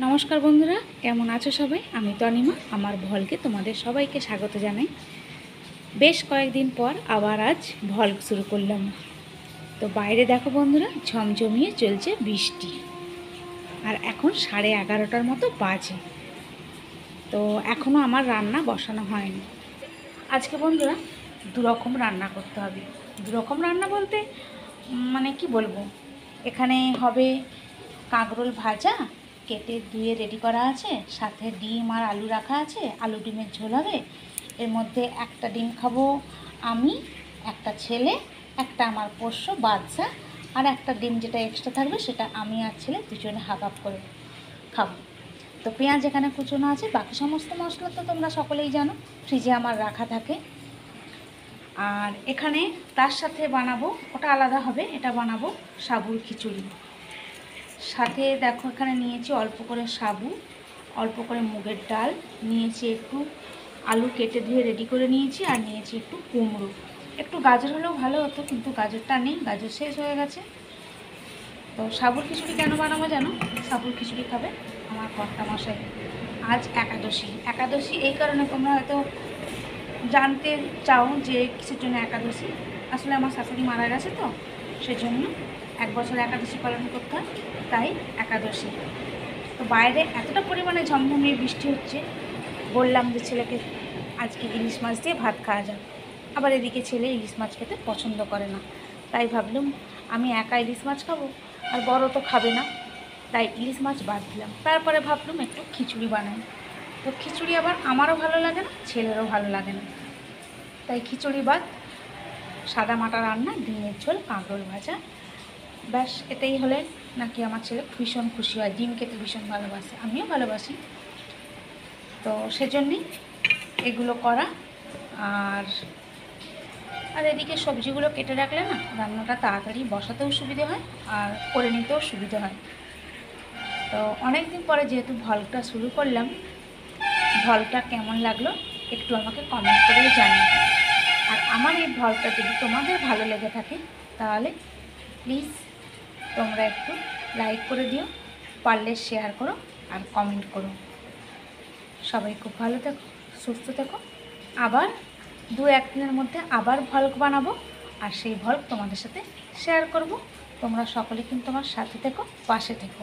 নমস্কার বন্ধুরা, কেমন আছো সবাই? আমি তনিমা, আমার ভলকে তোমাদের সবাইকে স্বাগত জানাই। বেশ কয়েকদিন পর আবার আজ ভলগ শুরু করলাম। তো বাইরে দেখো বন্ধুরা, ঝমঝমিয়ে চলছে বৃষ্টি, আর এখন 11:30টার মতো বাজে। তো এখনও আমার রান্না বসানো হয়নি। আজকে বন্ধুরা দুরকম রান্না করতে হবে। দুরকম রান্না বলতে মানে কি বলবো, এখানে হবে কাঁকরোল ভাজা, কেটে ধুয়ে রেডি করা আছে, সাথে ডিম আর আলু রাখা আছে, আলু ডিমের ঝোল হবে। এর মধ্যে একটা ডিম খাবো আমি, একটা ছেলে, একটা আমার পোষ্য বাচ্চা, আর একটা ডিম যেটা এক্সট্রা থাকবে সেটা আমি আর ছেলে দুজনে হাফ হাফ করে খাবো। তো পেঁয়াজ এখানে কুচোনো আছে, বাকি সমস্ত মশলা তো তোমরা সকলেই জানো, ফ্রিজে আমার রাখা থাকে। আর এখানে তার সাথে বানাবো, ওটা আলাদা হবে, এটা বানাবো সাবুর খিচুড়ি। সাথে দেখো এখানে নিয়েছি অল্প করে সাবু, অল্প করে মুগের ডাল নিয়েছি, একটু আলু কেটে ধুয়ে রেডি করে নিয়েছি, আর নিয়েছি একটু কুমড়ো। একটু গাজর হলেও ভালো হতো, কিন্তু গাজরটা নেই, গাজর শেষ হয়ে গেছে। তো সাবুর খিচুড়ি কেন বানাবো জানো? সাবুর খিচুড়ি খাবে আমার কর্তা মশাই। আজ একাদশী। একাদশী এই কারণে তোমরা হয়তো জানতে চাও যে কিসের জন্য একাদশী। আসলে আমার শাশুড়ি মারা গেছে, তো সেজন্য 1 বছর একাদশী পালন করতে হয়, তাই একাদশী। তো বাইরে এতটা পরিমাণে ঝমঝমিয়ে বৃষ্টি হচ্ছে, বললাম যে ছেলেকে আজকে ইলিশ মাছ দিয়ে ভাত খাওয়া যাক। আবার এদিকে ছেলে ইলিশ মাছ খেতে পছন্দ করে না, তাই ভাবলাম আমি একা ইলিশ মাছ খাবো, আর বড় তো খাবে না, তাই ইলিশ মাছ বাদ দিলাম। তারপরে ভাবলাম একটু খিচুড়ি বানাই। তো খিচুড়ি আবার আমারও ভালো লাগে না, ছেলেরও ভালো লাগে না, তাই খিচুড়ি বাদ, সাদা মাটা রান্না, ডিমের ঝোল, কাঁকরোল ভাজা, ব্যাস এটাই হলে নাকি আমার ছেলে ভীষণ খুশি হয়। ডিম খেতে ভীষণ ভালোবাসে, আমিও ভালোবাসি, তো সেজন্যই এগুলো করা। আর আর এদিকে সবজিগুলো কেটে রাখলে না রান্নাটা তাড়াতাড়ি বসাতেও সুবিধে হয়, আর করে নিতেও সুবিধে হয়। তো অনেক দিন পরে যেহেতু ভলগটা শুরু করলাম, ভলগটা কেমন লাগলো একটু আমাকে কমেন্ট করে জানিও। আর আমার এই ভলগটা যদি তোমাদের ভালো লেগে থাকে তাহলে প্লিজ তোমরা একটু লাইক করে দিও, পারলে শেয়ার করো আর কমেন্ট করো। সবাই খুব ভালো থেকো, সুস্থ থেকো। আবার 2-1 দিনের মধ্যে আবার ভলগ বানাবো, আর সেই ভলগ তোমাদের সাথে শেয়ার করব। তোমরা সকলে কিন্তু আমার সাথে থেকো, পাশে থেকো।